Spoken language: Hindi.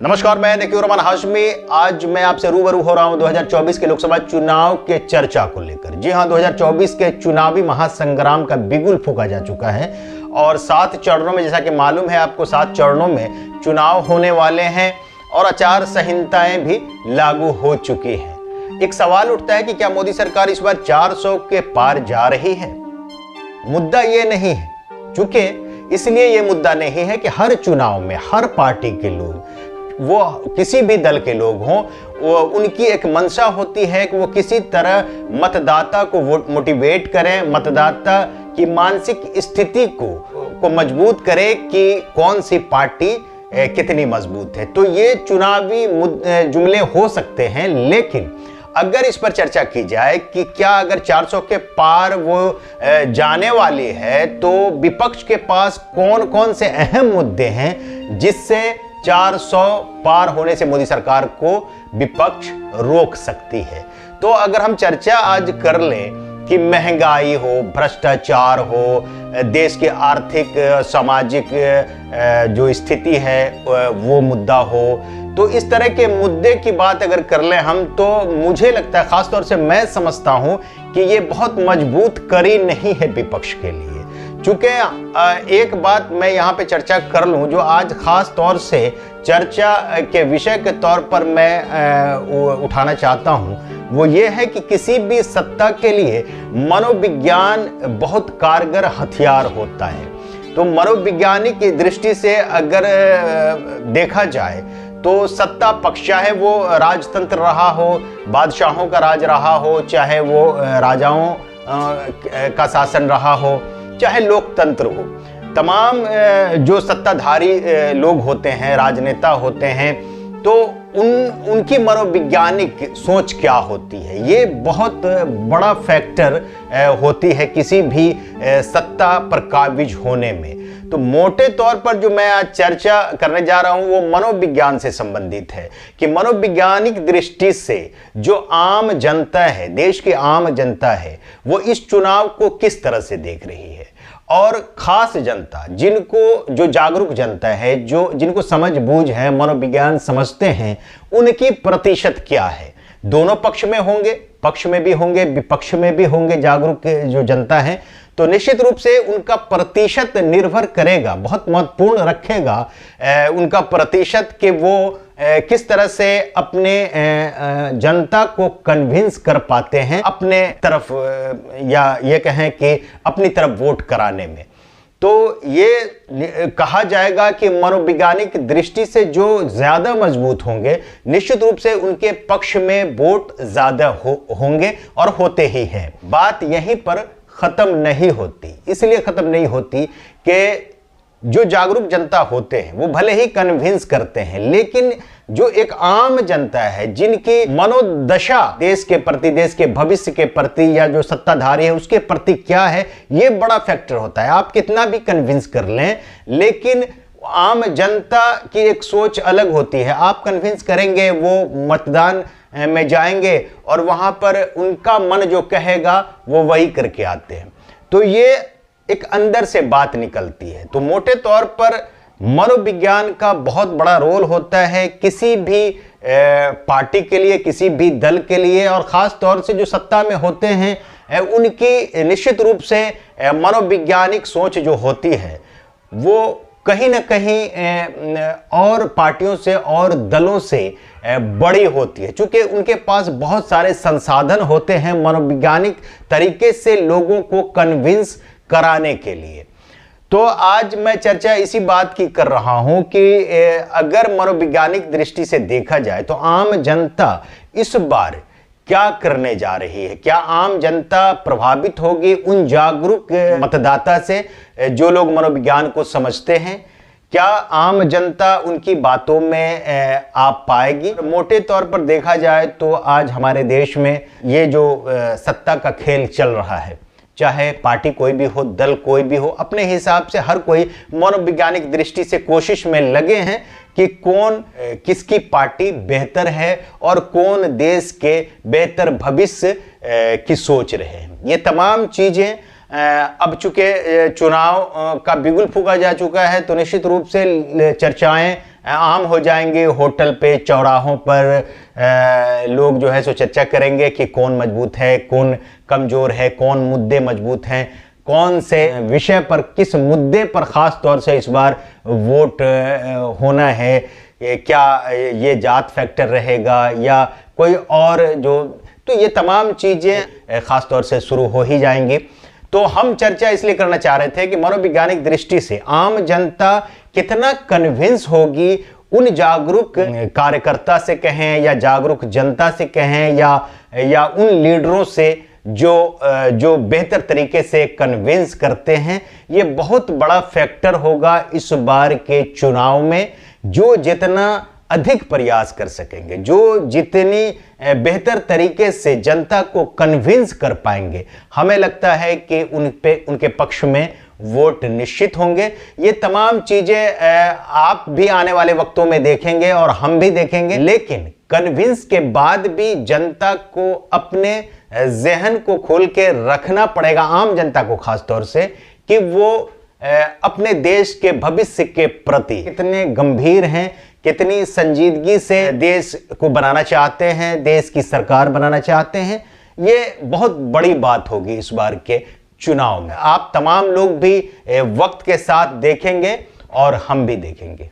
नमस्कार, मैं देखिए रमान हाशमी। आज मैं आपसे रूबरू हो रहा हूं 2024 के लोकसभा चुनाव के चर्चा को लेकर। जी हां, 2024 के चुनावी महासंग्राम का बिगुल फूंका जा चुका है और 7 चरणों में, जैसा कि मालूम है आपको, 7 चरणों में चुनाव होने वाले हैं और आचार संहिताएं भी लागू हो चुकी हैं। एक सवाल उठता है कि क्या मोदी सरकार इस बार 400 के पार जा रही है? मुद्दा ये नहीं है, चूंकि इसलिए ये मुद्दा नहीं है कि हर चुनाव में हर पार्टी के लोग, वो किसी भी दल के लोग हों, वो उनकी एक मंशा होती है कि वो किसी तरह मतदाता को मोटिवेट करें, मतदाता की मानसिक स्थिति को मजबूत करें कि कौन सी पार्टी कितनी मजबूत है। तो ये चुनावी जुमले हो सकते हैं, लेकिन अगर इस पर चर्चा की जाए कि क्या अगर 400 के पार वो जाने वाली है, तो विपक्ष के पास कौन कौन से अहम मुद्दे हैं जिससे 400 पार होने से मोदी सरकार को विपक्ष रोक सकती है। तो अगर हम चर्चा आज कर लें कि महंगाई हो, भ्रष्टाचार हो, देश की आर्थिक सामाजिक जो स्थिति है वो मुद्दा हो, तो इस तरह के मुद्दे की बात अगर कर लें हम, तो मुझे लगता है, खासतौर से मैं समझता हूं कि ये बहुत मजबूत कड़ी नहीं है विपक्ष के लिए। चूंकि एक बात मैं यहाँ पे चर्चा कर लूँ जो आज खास तौर से चर्चा के विषय के तौर पर मैं उठाना चाहता हूँ, वो ये है कि किसी भी सत्ता के लिए मनोविज्ञान बहुत कारगर हथियार होता है। तो मनोवैज्ञानिक की दृष्टि से अगर देखा जाए तो सत्ता पक्ष, चाहे वो राजतंत्र रहा हो, बादशाहों का राज रहा हो, चाहे वो राजाओं का शासन रहा हो, चाहे लोकतंत्र हो, तमाम जो सत्ताधारी लोग होते हैं, राजनेता होते हैं, तो उनकी मनोवैज्ञानिक सोच क्या होती है, ये बहुत बड़ा फैक्टर होती है किसी भी सत्ता पर काबिज होने में। तो मोटे तौर पर जो मैं आज चर्चा करने जा रहा हूं वो मनोविज्ञान से संबंधित है कि मनोवैज्ञानिक दृष्टि से जो आम जनता है, देश की आम जनता है, वो इस चुनाव को किस तरह से देख रही है, और खास जनता, जो जागरूक जनता है, जिनको समझ बूझ है, मनोविज्ञान समझते हैं, उनकी प्रतिशत क्या है। दोनों पक्ष में होंगे, पक्ष में भी होंगे, विपक्ष में भी होंगे जागरूक जो जनता है, तो निश्चित रूप से उनका प्रतिशत निर्भर करेगा, बहुत महत्वपूर्ण रखेगा उनका प्रतिशत कि वो किस तरह से अपने जनता को कन्विंस कर पाते हैं अपने तरफ, या ये कहें कि अपनी तरफ वोट कराने में। तो ये कहा जाएगा कि मनोवैज्ञानिक दृष्टि से जो ज्यादा मजबूत होंगे, निश्चित रूप से उनके पक्ष में वोट ज्यादा होंगे और होते ही हैं। बात यहीं पर खत्म नहीं होती, इसलिए खत्म नहीं होती कि जो जागरूक जनता होते हैं वो भले ही कन्विंस करते हैं, लेकिन जो एक आम जनता है, जिनकी मनोदशा देश के प्रति, देश के भविष्य के प्रति, या जो सत्ताधारी है उसके प्रति क्या है, ये बड़ा फैक्टर होता है। आप कितना भी कन्विंस कर लें, लेकिन आम जनता की एक सोच अलग होती है। आप कन्विंस करेंगे, वो मतदान में जाएंगे और वहां पर उनका मन जो कहेगा वो वही करके आते हैं। तो ये एक अंदर से बात निकलती है। तो मोटे तौर पर मनोविज्ञान का बहुत बड़ा रोल होता है किसी भी पार्टी के लिए, किसी भी दल के लिए, और खास तौर से जो सत्ता में होते हैं उनकी निश्चित रूप से मनोवैज्ञानिक सोच जो होती है वो कहीं ना कहीं और पार्टियों से और दलों से बड़ी होती है, क्योंकि उनके पास बहुत सारे संसाधन होते हैं मनोवैज्ञानिक तरीके से लोगों को कन्विंस कराने के लिए। तो आज मैं चर्चा इसी बात की कर रहा हूं कि अगर मनोवैज्ञानिक दृष्टि से देखा जाए तो आम जनता इस बार क्या करने जा रही है। क्या आम जनता प्रभावित होगी उन जागरूक मतदाता से जो लोग मनोविज्ञान को समझते हैं? क्या आम जनता उनकी बातों में आ पाएगी? मोटे तौर पर देखा जाए तो आज हमारे देश में ये जो सत्ता का खेल चल रहा है, चाहे पार्टी कोई भी हो, दल कोई भी हो, अपने हिसाब से हर कोई मनोवैज्ञानिक दृष्टि से कोशिश में लगे हैं कि कौन किसकी पार्टी बेहतर है और कौन देश के बेहतर भविष्य की सोच रहे हैं। ये तमाम चीजें अब चूंकि चुनाव का बिगुल फूंका जा चुका है तो निश्चित रूप से चर्चाएं आम हो जाएंगे। होटल पे, चौराहों पर लोग जो है सो चर्चा करेंगे कि कौन मजबूत है, कौन कमजोर है, कौन मुद्दे मजबूत हैं, कौन से विषय पर, किस मुद्दे पर खास तौर से इस बार वोट होना है। क्या ये जात फैक्टर रहेगा या कोई और, जो तो ये तमाम चीज़ें खास तौर से शुरू हो ही जाएंगी। तो हम चर्चा इसलिए करना चाह रहे थे कि मनोवैज्ञानिक दृष्टि से आम जनता कितना कन्विंस होगी उन जागरूक कार्यकर्ता से कहें या जागरूक जनता से कहें या उन लीडरों से जो बेहतर तरीके से कन्विंस करते हैं। ये बहुत बड़ा फैक्टर होगा इस बार के चुनाव में। जो जितना अधिक प्रयास कर सकेंगे, जो जितनी बेहतर तरीके से जनता को कन्विंस कर पाएंगे, हमें लगता है कि उनके पक्ष में वोट निश्चित होंगे। ये तमाम चीजें आप भी आने वाले वक्तों में देखेंगे और हम भी देखेंगे। लेकिन कन्विंस के बाद भी जनता को अपने जहन को खोल के रखना पड़ेगा, आम जनता को खास तौर से, कि वो अपने देश के भविष्य के प्रति कितने गंभीर हैं, कितनी संजीदगी से देश को बनाना चाहते हैं, देश की सरकार बनाना चाहते हैं। ये बहुत बड़ी बात होगी इस बार के चुनाव में। आप तमाम लोग भी वक्त के साथ देखेंगे और हम भी देखेंगे।